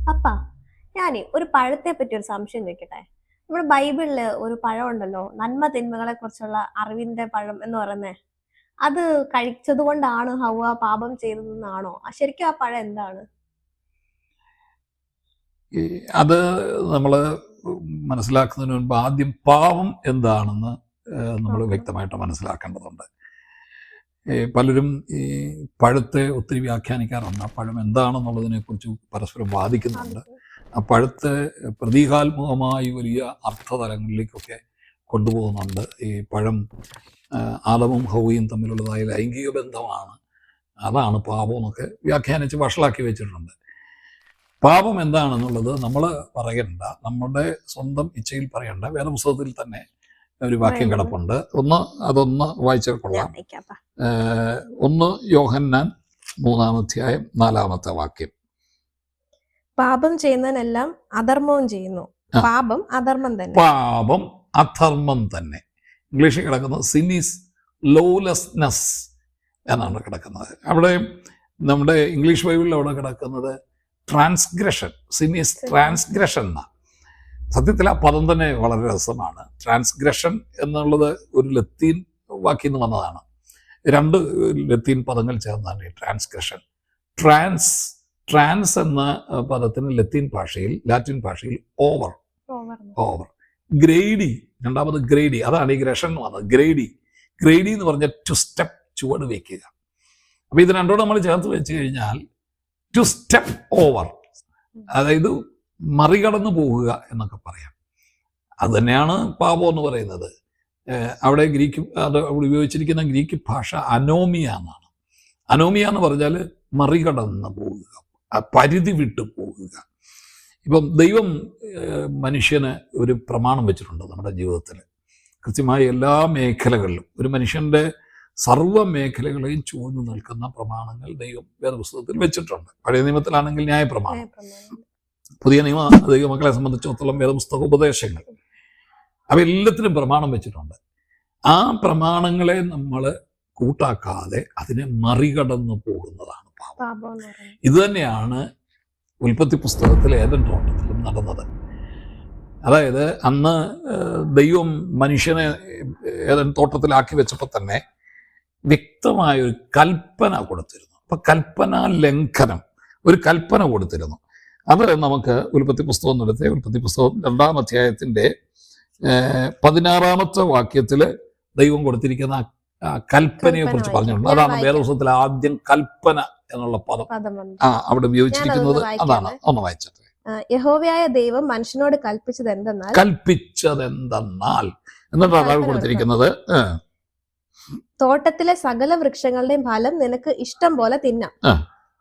പപ്പ, ഞാനേ ഒരു പഴത്തെ പറ്റി ഒരു സംശയം ചോദിക്കട്ടെ. നമ്മുടെ ബൈബിളില് ഒരു പഴം ഉണ്ടല്ലോ, നന്മ തിന്മകളെ കുറിച്ചുള്ള അറിവിന്റെ പഴം എന്ന് പറയുന്നേ. അത് കഴിച്ചത് കൊണ്ടാണ് ഹവ്വ പാപം ചെയ്തതെന്നാണോ? ശരിക്കും ആ പഴം എന്താണ്? അത് നമ്മൾ മനസ്സിലാക്കുന്നതിന് മുൻപ് ആദ്യം പാപം എന്താണെന്ന് നമ്മൾ വ്യക്തമായിട്ട് മനസ്സിലാക്കേണ്ടതുണ്ട്. പലരും ഈ പഴത്തെ ഒത്തിരി വ്യാഖ്യാനിക്കാറുണ്ട്. ആ പഴം എന്താണെന്നുള്ളതിനെ കുറിച്ച് പരസ്പരം വാദിക്കുന്നുണ്ട്. ആ പഴത്തെ പ്രതീകാത്മകമായി വലിയ അർത്ഥതലങ്ങളിലേക്കൊക്കെ കൊണ്ടുപോകുന്നുണ്ട്. ഈ പഴം ആദമും ഹൗവയും തമ്മിലുള്ളതായ ലൈംഗിക ബന്ധമാണ്, അതാണ് പാപം എന്നൊക്കെ വ്യാഖ്യാനിച്ച് വഷളാക്കി വെച്ചിട്ടുണ്ട്. പാപം എന്താണെന്നുള്ളത് നമ്മൾ പറയണ്ട, നമ്മുടെ സ്വന്തം ഇച്ഛയിൽ പറയണ്ട. വേദപുസ്തകത്തിൽ തന്നെ ഒരു വാക്യം കിടപ്പുണ്ട്. അതൊന്ന് വായിച്ചാൽ കൊള്ളാം. 1 യോഹന്നാൻ 3-ാം അധ്യായം 4-ാമത്തെ വാക്യം. പാപം ചെയ്യുന്നതിനെല്ലാം അധർമ്മവും ചെയ്യുന്നു. പാപം അധർമ്മം തന്നെ. പാപം അധർമ്മം തന്നെ. ഇംഗ്ലീഷിൽ കിടക്കുന്നത് സിൻ ഈസ് ലോലെസ്നെസ് എന്നാണ് കിടക്കുന്നത്. അവിടെ നമ്മുടെ ഇംഗ്ലീഷ് ബൈബിളിൽ അവിടെ കിടക്കുന്നത് ട്രാൻസ്ഗ്രഷൻ, സിൻ ഈസ് ട്രാൻസ്ഗ്രഷൻ എന്നാണ്. സത്യത്തിൽ ആ പദം തന്നെ വളരെ രസമാണ്. ട്രാൻസ്ഗ്രഷൻ എന്നുള്ളത് ഒരു ലത്തീൻ വാക്കിൽ നിന്ന് വന്നതാണ്. 2 ലത്തീൻ പദങ്ങൾ ചേർന്നാണ് ഈ ട്രാൻസ്ഗ്രഷൻ. ട്രാൻസ് എന്ന പദത്തിന് ലാറ്റിൻ ഭാഷയിൽ ഓവർ. ഗ്രേഡി, രണ്ടാമത് ഗ്രേഡി, അതാണ് ഈ ഗ്രഷൻ എന്ന് പറഞ്ഞത്. ഗ്രേഡി എന്ന് പറഞ്ഞാൽ ടു സ്റ്റെപ്പ്, ചുവട് വയ്ക്കുക. അപ്പൊ ഇത് രണ്ടോട് നമ്മൾ ചേർത്ത് വെച്ച് കഴിഞ്ഞാൽ ടു സ്റ്റെപ്പ് ഓവർ, അതായത് മറികടന്നു പോകുക എന്നൊക്കെ പറയാം. അത് തന്നെയാണ് പാപം എന്ന് പറയുന്നത്. അവിടെ ഉപയോഗിച്ചിരിക്കുന്ന ഗ്രീക്ക് ഭാഷ അനോമിയ എന്നാണ്. അനോമിയ എന്ന് പറഞ്ഞാൽ മറികടന്ന് പോവുക, പരിധി വിട്ടു പോവുക. ഇപ്പം ദൈവം മനുഷ്യന് ഒരു പ്രമാണം വെച്ചിട്ടുണ്ട് നമ്മുടെ ജീവിതത്തിൽ. കൃത്യമായ എല്ലാ മേഖലകളിലും ഒരു മനുഷ്യൻ്റെ സർവ്വ മേഖലകളെയും ചൂഴ്ന്നു നിൽക്കുന്ന പ്രമാണങ്ങൾ ദൈവം വേദപുസ്തകത്തിൽ വെച്ചിട്ടുണ്ട്. പഴയ നിയമത്തിലാണെങ്കിൽ ന്യായപ്രമാണം, പുതിയ നിയമ ദൈവമക്കളെ സംബന്ധിച്ചിടത്തോളം വേദപുസ്തക ഉപദേശങ്ങൾ, അവ എല്ലാത്തിനും പ്രമാണം വെച്ചിട്ടുണ്ട്. ആ പ്രമാണങ്ങളെ നമ്മൾ കൂട്ടാക്കാതെ അതിനെ മറികടന്നു പോകുന്നതാണ് പാപം. ഇത് തന്നെയാണ് ഉൽപ്പത്തി പുസ്തകത്തിൽ ഏദൻ തോട്ടത്തിലും നടന്നത്. അതായത് അന്ന് ദൈവം മനുഷ്യനെ ഏദൻ തോട്ടത്തിലാക്കി വെച്ചപ്പോൾ തന്നെ വ്യക്തമായൊരു കൽപ്പന കൊടുത്തിരുന്നു. അപ്പൊ കൽപ്പനാ ലംഘനം, ഒരു കൽപ്പന കൊടുത്തിരുന്നു. അത് നമുക്ക് ഉൽപ്പത്തി പുസ്തകം നടത്തിയ ഉൽപ്പത്തി പുസ്തകം 2-ാം അധ്യായത്തിന്റെ 16-ാമത്തെ വാക്യത്തിൽ ദൈവം കൊടുത്തിരിക്കുന്ന കൽപ്പനയെ കുറിച്ച് പറഞ്ഞിട്ടുണ്ട്. അതാണ് വേദപുസ്തകത്തിൽ ആദ്യം കൽപ്പന എന്നുള്ള പദം അവിടെ ഉപയോഗിച്ചിരിക്കുന്നത്. അതാണ്, ഒന്ന് വായിച്ചത്. യഹോവയായ ദൈവം മനുഷ്യനോട് കൽപ്പിച്ചത് എന്തെന്നാൽ എന്നിട്ടാണ് കൊടുത്തിരിക്കുന്നത്, തോട്ടത്തിലെ സകല വൃക്ഷങ്ങളുടെയും ഫലം നിനക്ക് ഇഷ്ടം പോലെ തിന്നാം,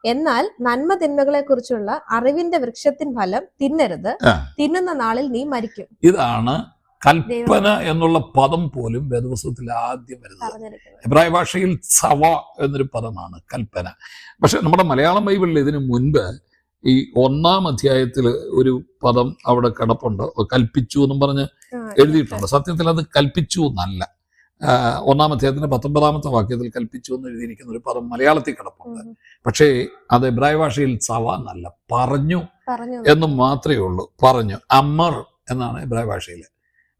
എന്നാൽ നന്മ തിന്മകളെ കുറിച്ചുള്ള അറിവിന്റെ വൃക്ഷത്തിൻ ഫലം തിന്നരുത്, തിന്നുന്ന നാളിൽ നീ മരിക്കും. ഇതാണ് കൽപ്പന എന്നുള്ള പദം പോലും വേദപുസ്തകത്തിൽ ആദ്യം വരുന്നത്. എബ്രായ ഭാഷയിൽ സവ എന്നൊരു പദമാണ് കൽപ്പന. പക്ഷെ നമ്മുടെ മലയാളം ബൈബിളിൽ ഇതിനു മുൻപ് ഈ 1-ാം അധ്യായത്തിൽ ഒരു പദം അവിടെ കിടപ്പുണ്ട്, കൽപ്പിച്ചു എന്നും പറഞ്ഞ് എഴുതിയിട്ടുണ്ട്. സത്യത്തിൽ അത് കൽപ്പിച്ചു എന്നല്ല. 1-ാം അധ്യായത്തിന്റെ 19-ാമത്തെ വാക്യത്തിൽ കൽപ്പിച്ചു എന്ന് എഴുതിയിരിക്കുന്ന ഒരു പദം മലയാളത്തിൽ കിടപ്പുണ്ട്. പക്ഷേ അത് എബ്രായ ഭാഷയിൽ സവ എന്നല്ല, പറഞ്ഞു എന്നും മാത്രമേ ഉള്ളൂ. പറഞ്ഞു, അമർ എന്നാണ് എബ്രായ ഭാഷയിൽ.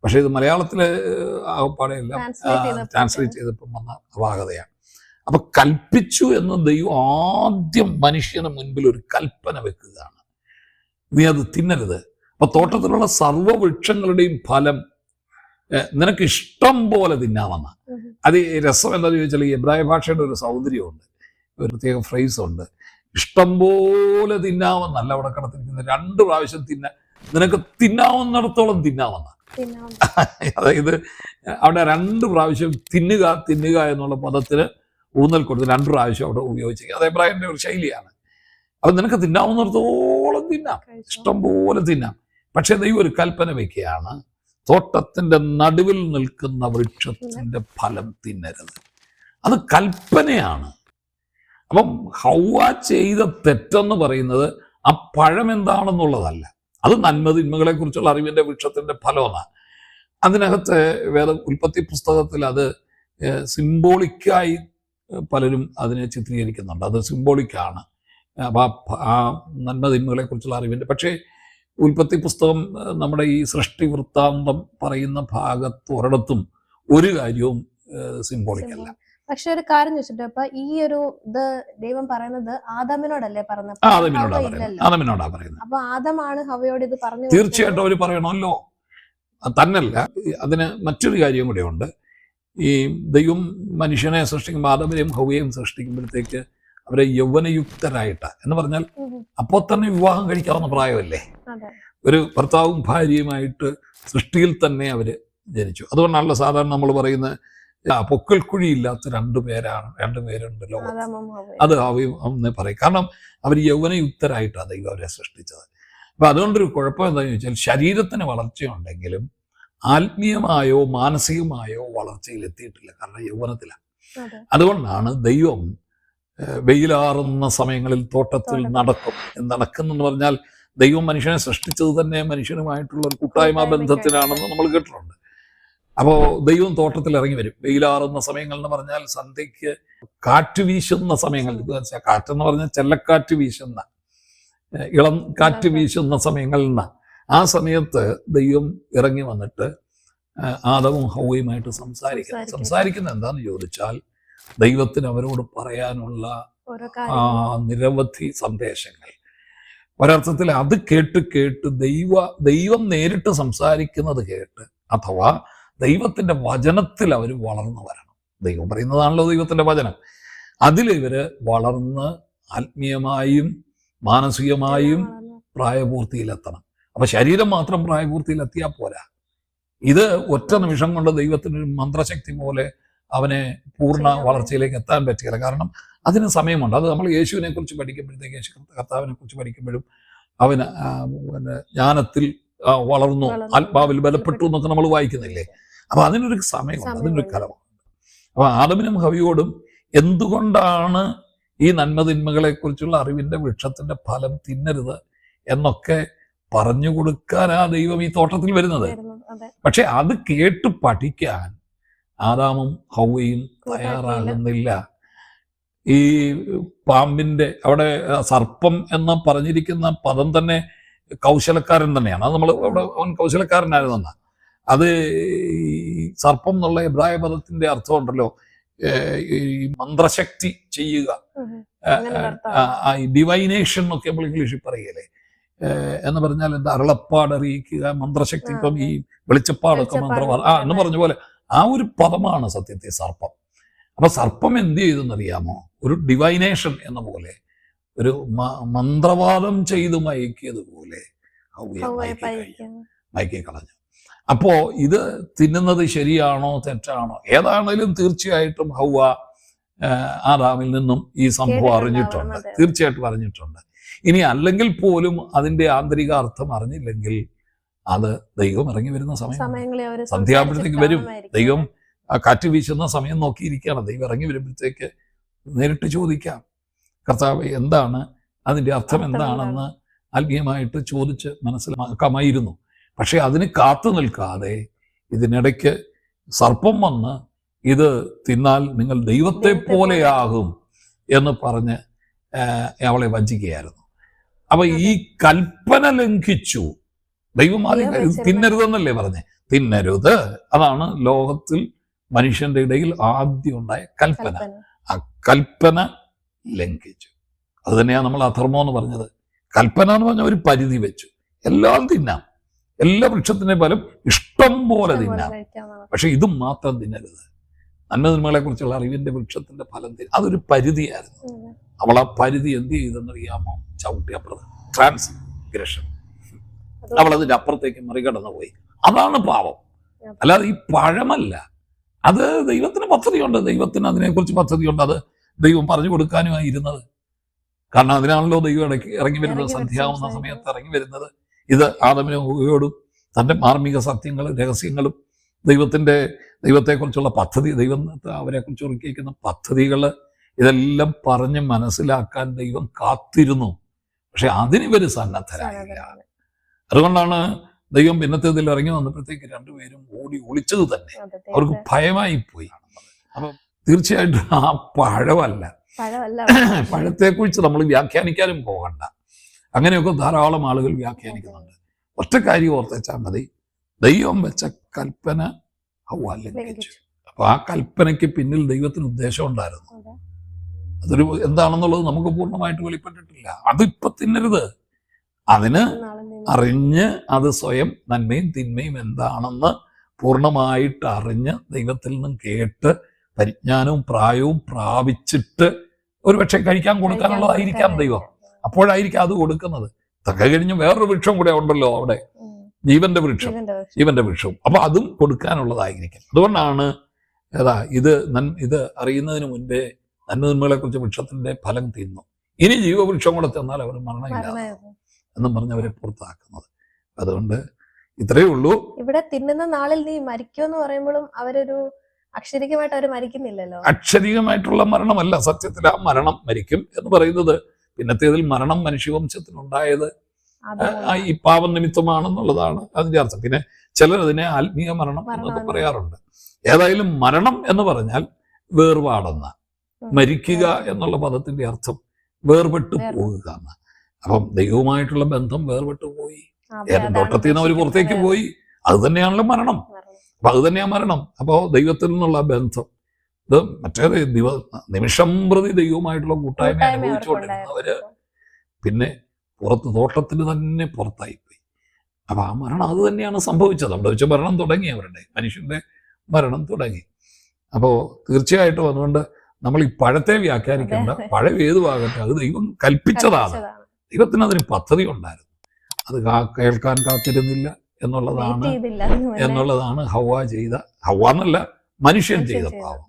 പക്ഷെ ഇത് മലയാളത്തില് പാടെയെല്ലാം ട്രാൻസ്ലേറ്റ് ചെയ്തപ്പോൾ വന്ന അപാകതയാണ്. അപ്പൊ കൽപ്പിച്ചു എന്ന് ദൈവം ആദ്യം മനുഷ്യന് മുൻപിൽ ഒരു കൽപ്പന വെക്കുകയാണ്, നീ അത് തിന്നരുത്. അപ്പൊ തോട്ടത്തിലുള്ള സർവ്വവൃക്ഷങ്ങളുടെയും ഫലം നിനക്ക് ഇഷ്ടം പോലെ തിന്നാമെന്ന. അത് രസം എന്താണെന്ന് ചോദിച്ചാൽ ഈ എബ്രായ ഭാഷയുടെ ഒരു സൗന്ദര്യമുണ്ട്, ഒരു പ്രത്യേക ഫ്രേസ് ഉണ്ട്. ഇഷ്ടം പോലെ തിന്നാമെന്നല്ല അവിടെ കിടത്തിരിക്കുന്നത്, 2 പ്രാവശ്യം നിനക്ക് തിന്നാവുന്നിടത്തോളം തിന്നാമെന്ന. അതായത് അവിടെ 2 പ്രാവശ്യം തിന്നുക എന്നുള്ള പദത്തിന് ഊന്നൽ കൊടുത്ത് 2 പ്രാവശ്യം അവിടെ ഉപയോഗിച്ചിരിക്കുക. അത് എബ്രായന്റെ ഒരു ശൈലിയാണ്. അപ്പൊ നിനക്ക് തിന്നാവുന്നിടത്തോളം തിന്നാം, ഇഷ്ടം പോലെ തിന്നാം. പക്ഷെ ദൈവം ഒരു കൽപ്പന വയ്ക്കുകയാണ്, തോട്ടത്തിന്റെ നടുവിൽ നിൽക്കുന്ന വൃക്ഷത്തിന്റെ ഫലം തിന്നരുത്. അത് കൽപ്പനയാണ്. അപ്പം ഹൗവ ചെയ്ത തെറ്റെന്ന് പറയുന്നത് ആ പഴം എന്താണെന്നുള്ളതല്ല, അത് നന്മ തിന്മകളെ കുറിച്ചുള്ള അറിവിന്റെ വൃക്ഷത്തിന്റെ ഫലമാണ്. അതിനകത്ത് ഉൽപ്പത്തി പുസ്തകത്തിൽ അത് സിംബോളിക്കായി പലരും അതിനെ ചിത്രീകരിക്കുന്നുണ്ട്. അത് സിംബോളിക്കാണ്. അപ്പം ആ നന്മ തിന്മകളെ കുറിച്ചുള്ള അറിവിൻ്റെ. പക്ഷേ ഉൽപ്പത്തി പുസ്തകം നമ്മുടെ ഈ സൃഷ്ടി വൃത്താന്തം പറയുന്ന ഭാഗത്ത് ഒരിടത്തും ഒരു കാര്യവും സിംബോളിക്കല്ല. പക്ഷെ ഒരു കാര്യം ചോദിച്ചിട്ട്, അപ്പൊ ഈ ഒരു ഇത് ദൈവം പറയുന്നത് ആദാമിനോടല്ലേ പറഞ്ഞത്? ആദമിനോടാ പറയുന്നത്. അപ്പൊ ആദമാണ് ഹവയോട് ഇത് പറഞ്ഞു. തീർച്ചയായിട്ടും അവർ പറയണമല്ലോ. തന്നല്ല, അതിന് മറ്റൊരു കാര്യം കൂടെ ഉണ്ട്. ഈ ദൈവം മനുഷ്യനെ സൃഷ്ടിക്കുമ്പോൾ, ആദമിനെയും ഹവ്വയെയും സൃഷ്ടിക്കുമ്പോഴത്തേക്ക് അവരെ യൗവനയുക്തരായിട്ട്, എന്ന് പറഞ്ഞാൽ അപ്പോൾ തന്നെ വിവാഹം കഴിക്കാവുന്ന പ്രായമല്ലേ. ഒരു ഭർത്താവും ഭാര്യയുമായിട്ട് സൃഷ്ടിയിൽ തന്നെ അവര് ജനിച്ചു. അതുകൊണ്ടാണല്ലോ സാധാരണ നമ്മൾ പറയുന്നത് പൊക്കൽക്കുഴിയില്ലാത്ത രണ്ടുപേരുണ്ടല്ലോ, അത് ഹവ്വയും എന്ന് പറയും. കാരണം അവർ യൗവനയുക്തരായിട്ടാണ് ദൈവം അവരെ സൃഷ്ടിച്ചത്. അപ്പൊ അതുകൊണ്ടൊരു കുഴപ്പം എന്താണെന്ന് ചോദിച്ചാൽ, ശരീരത്തിന് വളർച്ചയുണ്ടെങ്കിലും ആത്മീയമായോ മാനസികമായോ വളർച്ചയിൽ എത്തിയിട്ടില്ല. കാരണം യൗവനത്തിലാണ്. അതുകൊണ്ടാണ് ദൈവം വെയിലാറുന്ന സമയങ്ങളിൽ തോട്ടത്തിൽ നടക്കുന്നെന്ന് പറഞ്ഞാൽ, ദൈവം മനുഷ്യനെ സൃഷ്ടിച്ചത് തന്നെ മനുഷ്യനുമായിട്ടുള്ള ഒരു കൂട്ടായ്മ ബന്ധത്തിലാണെന്ന് നമ്മൾ കേട്ടിട്ടുണ്ട്. അപ്പോൾ ദൈവം തോട്ടത്തിൽ ഇറങ്ങി വരും വെയിലാറുന്ന സമയങ്ങൾ എന്ന് പറഞ്ഞാൽ, സന്ധ്യയ്ക്ക് കാറ്റ് വീശുന്ന സമയങ്ങൾ. കാറ്റെന്ന് പറഞ്ഞാൽ ചെല്ലക്കാറ്റ് വീശുന്ന, ഇളം കാറ്റ് വീശുന്ന സമയങ്ങളിൽ നിന്ന് ആ സമയത്ത് ദൈവം ഇറങ്ങി വന്നിട്ട് ആദമും ഹവ്വയുമായിട്ട് സംസാരിക്കുന്ന എന്താന്ന് ചോദിച്ചാൽ, ദൈവത്തിന് അവരോട് പറയാനുള്ള നിരവധി സന്ദേശങ്ങൾ. ഒരർത്ഥത്തിൽ അത് കേട്ട് ദൈവം നേരിട്ട് സംസാരിക്കുന്നത് കേട്ട്, അഥവാ ദൈവത്തിന്റെ വചനത്തിൽ അവർ വളർന്നു വരണം. ദൈവം പറയുന്നതാണല്ലോ ദൈവത്തിന്റെ വചനം. അതിലിവര് വളർന്ന് ആത്മീയമായും മാനസികമായും പ്രായപൂർത്തിയിലെത്തണം. അപ്പൊ ശരീരം മാത്രം പ്രായപൂർത്തിയിലെത്തിയാൽ പോരാ. ഇത് ഒറ്റ നിമിഷം കൊണ്ട് ദൈവത്തിനൊരു മന്ത്രശക്തി പോലെ അവനെ പൂർണ്ണ വളർച്ചയിലേക്ക് എത്താൻ പറ്റുകയില്ല. കാരണം അതിന് സമയമുണ്ട്. അത് നമ്മൾ യേശുവിനെ കുറിച്ച് പഠിക്കുമ്പോഴത്തേക്ക്, യേശു കർത്താവിനെ കുറിച്ച് പഠിക്കുമ്പോഴും അവന് ജ്ഞാനത്തിൽ വളർന്നു, ആത്മാവിൽ ബലപ്പെട്ടു എന്നൊക്കെ നമ്മൾ വായിക്കുന്നില്ലേ. അപ്പൊ അതിനൊരു സമയമുണ്ട്, അതിനൊരു കാലമുണ്ട്. അപ്പൊ ആദമിനും ഹവ്വയോടും എന്തുകൊണ്ടാണ് ഈ നന്മതിന്മകളെ കുറിച്ചുള്ള അറിവിന്റെ വൃക്ഷത്തിന്റെ ഫലം തിന്നരുത് എന്നൊക്കെ പറഞ്ഞു കൊടുക്കാനാ ദൈവം ഈ തോട്ടത്തിൽ വരുന്നത്. പക്ഷെ അത് കേട്ട് പഠിക്കാൻ ആദാമും ഹവ്വയും തയ്യാറാകുന്നില്ല. ഈ പാമ്പിന്റെ അവിടെ സർപ്പം എന്ന് പറഞ്ഞിരിക്കുന്ന പദം തന്നെ കൗശലക്കാരൻ തന്നെയാണ്. അത് നമ്മൾ അവിടെ അവൻ കൗശലക്കാരനായിരുന്ന, അത് ഈ സർപ്പം എന്നുള്ള എബ്രായ പദത്തിന്റെ അർത്ഥം ഉണ്ടല്ലോ, ഈ മന്ത്രശക്തി ചെയ്യുക, ഡിവൈനേഷൻ എന്നൊക്കെ നമ്മൾ ഇംഗ്ലീഷിൽ പറയല്ലേ. എന്ന് പറഞ്ഞാൽ എന്താ, അരുളപ്പാട് അറിയിക്കുക, മന്ത്രശക്തി. ഇപ്പം ഈ വെളിച്ചപ്പാടൊക്കെ എന്ന് പറഞ്ഞ പോലെ ആ ഒരു പദമാണ് സത്യത്തിൽ സർപ്പം. അപ്പൊ സർപ്പം എന്ത് ചെയ്തെന്നറിയാമോ? ഒരു ഡിവൈനേഷൻ എന്ന പോലെ, ഒരു മന്ത്രവാദം ചെയ്ത് മയക്കിയതുപോലെ മയക്കി കളഞ്ഞു. അപ്പോ ഇത് തിന്നുന്നത് ശരിയാണോ തെറ്റാണോ? ഏതാണേലും തീർച്ചയായിട്ടും ഹവ്വ ആദാമിൽ നിന്നും ഈ സംഭവം അറിഞ്ഞിട്ടുണ്ട്, തീർച്ചയായിട്ടും അറിഞ്ഞിട്ടുണ്ട്. ഇനി അല്ലെങ്കിൽ പോലും അതിന്റെ ആന്തരിക അർത്ഥം അറിഞ്ഞില്ലെങ്കിൽ അത് ദൈവം ഇറങ്ങി വരുന്ന സമയം, സന്ധ്യാകുമ്പോഴത്തേക്ക് വരും. ദൈവം കാറ്റ് വീശുന്ന സമയം നോക്കിയിരിക്കുകയാണ്. ദൈവം ഇറങ്ങി വരുമ്പോഴത്തേക്ക് നേരിട്ട് ചോദിക്കാം, കർത്താവ് എന്താണ് അതിന്റെ അർത്ഥം എന്താണെന്ന് ആത്മീയമായിട്ട് ചോദിച്ച് മനസ്സിലാക്കാമായിരുന്നു. പക്ഷെ അതിന് കാത്തു നിൽക്കാതെ ഇതിനിടയ്ക്ക് സർപ്പം വന്ന് ഇത് തിന്നാൽ നിങ്ങൾ ദൈവത്തെ പോലെയാകും എന്ന് പറഞ്ഞ് അവളെ വഞ്ചിക്കുകയായിരുന്നു. അപ്പൊ ഈ കൽപ്പന ലംഘിച്ചു. ദൈവം ആദ്യം തിന്നരുതെന്നല്ലേ പറഞ്ഞേ? തിന്നരുത്, അതാണ് ലോകത്തിൽ മനുഷ്യന്റെ ഇടയിൽ ആദ്യം ഉണ്ടായ കൽപ്പന. ആ കൽപ്പന ലംഘിച്ചു. അത് തന്നെയാണ് നമ്മൾ അധർമ്മം എന്ന് പറഞ്ഞത്. കൽപ്പന എന്ന് പറഞ്ഞാൽ ഒരു പരിധി വെച്ചു. എല്ലാം തിന്നാം, എല്ലാ വൃക്ഷത്തിന്റെ ഫലം ഇഷ്ടം പോലെ തിന്നാം, പക്ഷെ ഇതും മാത്രം തിന്നരുത്. നന്മതിന്മകളെ കുറിച്ചുള്ള അറിവിന്റെ വൃക്ഷത്തിന്റെ ഫലം തിന്നാം. അതൊരു പരിധിയായിരുന്നു. അവൾ ആ പരിധി എന്ത് ചെയ്തെന്നറിയാമോ? ചവിട്ടി അപ്പുറത്ത്, ട്രാൻസ്ഗ്രഷൻ. അവൾ അതിന്റെ അപ്പുറത്തേക്ക് മറികടന്നു പോയി. അതാണ് പാപം, അല്ലാതെ ഈ പഴമല്ല. അത് ദൈവത്തിന് പദ്ധതിയുണ്ട്, ദൈവത്തിന് അതിനെക്കുറിച്ച് പദ്ധതിയുണ്ട്. അത് ദൈവം പറഞ്ഞു കൊടുക്കാനുമായി ഇരുന്നത്. കാരണം അതിനാണല്ലോ ദൈവം ഇറങ്ങി വരുന്നത്, സന്ധ്യാവുന്ന സമയത്ത് ഇറങ്ങി വരുന്നത്. ഇത് ആദമിനും ഹവ്വയോടും തൻ്റെ മാർമിക സത്യങ്ങളും രഹസ്യങ്ങളും ദൈവത്തെക്കുറിച്ചുള്ള പദ്ധതി, ദൈവം അവരെക്കുറിച്ച് ഒരുക്കിയിരിക്കുന്ന പദ്ധതികൾ, ഇതെല്ലാം പറഞ്ഞ് മനസ്സിലാക്കാൻ ദൈവം കാത്തിരുന്നു. പക്ഷെ അതിനിവർ സന്നദ്ധരായില്ല. അതുകൊണ്ടാണ് ദൈവം പിന്നത്തേതിൽ ഇറങ്ങി വന്നപ്പോഴത്തേക്ക് രണ്ടുപേരും ഒളിച്ചത് തന്നെ. അവർക്ക് ഭയമായി പോയി. അപ്പം തീർച്ചയായിട്ടും ആ പഴമല്ല, പഴമല്ല പഴത്തെക്കുറിച്ച് നമ്മൾ വ്യാഖ്യാനിക്കാനും പോകണ്ട. അങ്ങനെയൊക്കെ ധാരാളം ആളുകൾ വ്യാഖ്യാനിക്കുന്നുണ്ട്. ഒറ്റ കാര്യം ഓർത്തുവെച്ചാൽ മതി, ദൈവം വെച്ച കൽപ്പന ഹവ്വ ലംഘിച്ചു. അപ്പൊ ആ കൽപ്പനയ്ക്ക് പിന്നിൽ ദൈവത്തിന് ഉദ്ദേശം ഉണ്ടായിരുന്നു. അതൊരു എന്താണെന്നുള്ളത് നമുക്ക് പൂർണ്ണമായിട്ട് വെളിപ്പെട്ടിട്ടില്ല. അതിപ്പൊ തിന്നരുത്, അതിന് അറിഞ്ഞ് അത് സ്വയം നന്മയും തിന്മയും എന്താണെന്ന് പൂർണ്ണമായിട്ട് അറിഞ്ഞ് ദൈവത്തിൽ നിന്നും കേട്ട് പരിജ്ഞാനവും പ്രായവും പ്രാപിച്ചിട്ട് ഒരുപക്ഷെ കഴിക്കാൻ കൊടുക്കാനുള്ളതായിരിക്കാം ദൈവം. അപ്പോഴായിരിക്കും അത് കൊടുക്കുന്നത്. ഇതൊക്കെ കഴിഞ്ഞ് വേറൊരു വൃക്ഷം കൂടെ ഉണ്ടല്ലോ അവിടെ, ജീവന്റെ വൃക്ഷം. അപ്പൊ അതും കൊടുക്കാനുള്ളതായിരിക്കും. അതുകൊണ്ടാണ് ഇത് അറിയുന്നതിന് മുൻപേ നന്മതിന്മകളെ കുറിച്ച് വൃക്ഷത്തിന്റെ ഫലം തിന്നു, ഇനി ജീവവൃക്ഷം കൂടെ ചെന്നാൽ അവർ മരണമില്ല എന്നും പറഞ്ഞവരെ പുറത്താക്കുന്നത്. അതുകൊണ്ട് ഇത്രയേ ഉള്ളൂ. ഇവിടെ തിന്നുന്ന നാളിൽ നീ മരിക്കുമെന്ന് പറയുമ്പോഴും അവരൊരു അക്ഷരികമായിട്ട് അവർ മരിക്കുന്നില്ലല്ലോ. അക്ഷരികമായിട്ടുള്ള മരണമല്ല, സത്യത്തിൽ ആ മരണം മരിക്കും എന്ന് പറയുന്നത് പിന്നത്തേതിൽ മരണം മനുഷ്യവംശത്തിനുണ്ടായത് ഈ പാപം നിമിത്തമാണെന്നുള്ളതാണ് അതിന്റെ അർത്ഥം. പിന്നെ ചിലരതിനെ ആത്മീയ മരണം എന്നൊക്കെ പറയാറുണ്ട്. ഏതായാലും മരണം എന്ന് പറഞ്ഞാൽ വേർപാടെന്ന, മരിക്കുക എന്നുള്ള പദത്തിന്റെ അർത്ഥം വേർപെട്ടു പോകുക എന്ന്. അപ്പം ദൈവവുമായിട്ടുള്ള ബന്ധം വേർപെട്ടു പോയി, തോട്ടത്തിൽ നിന്ന് അവർ പുറത്തേക്ക് പോയി. അത് തന്നെയാണല്ലോ മരണം. അപ്പൊ അത് തന്നെയാ മരണം. അപ്പോ ദൈവത്തിൽ നിന്നുള്ള ബന്ധം, ഇത് മറ്റേത് നിമിഷം പ്രതി ദൈവവുമായിട്ടുള്ള കൂട്ടായ്മ അനുഭവിച്ചുകൊണ്ടിരുന്നവര് പിന്നെ തോട്ടത്തിന് തന്നെ പുറത്തായിപ്പോയി. അപ്പൊ ആ മരണം അത് തന്നെയാണ് സംഭവിച്ചത്. അവിടെ വെച്ച് മരണം തുടങ്ങി, അവരുടെ മനുഷ്യന്റെ മരണം തുടങ്ങി. അപ്പോ തീർച്ചയായിട്ടും അതുകൊണ്ട് നമ്മൾ ഈ പഴത്തെ വ്യാഖ്യാനിക്കേണ്ട, പഴം ഏതുവാകട്ടെ അത് ദൈവം കൽപ്പിച്ചതാണ്. ദൈവത്തിന് അതിന് പദ്ധതി ഉണ്ടായിരുന്നു. അത് കേൾക്കാൻ കാത്തിരുന്നില്ല എന്നുള്ളതാണ് ഹവ്വ എന്നല്ല മനുഷ്യൻ ചെയ്ത പാപം.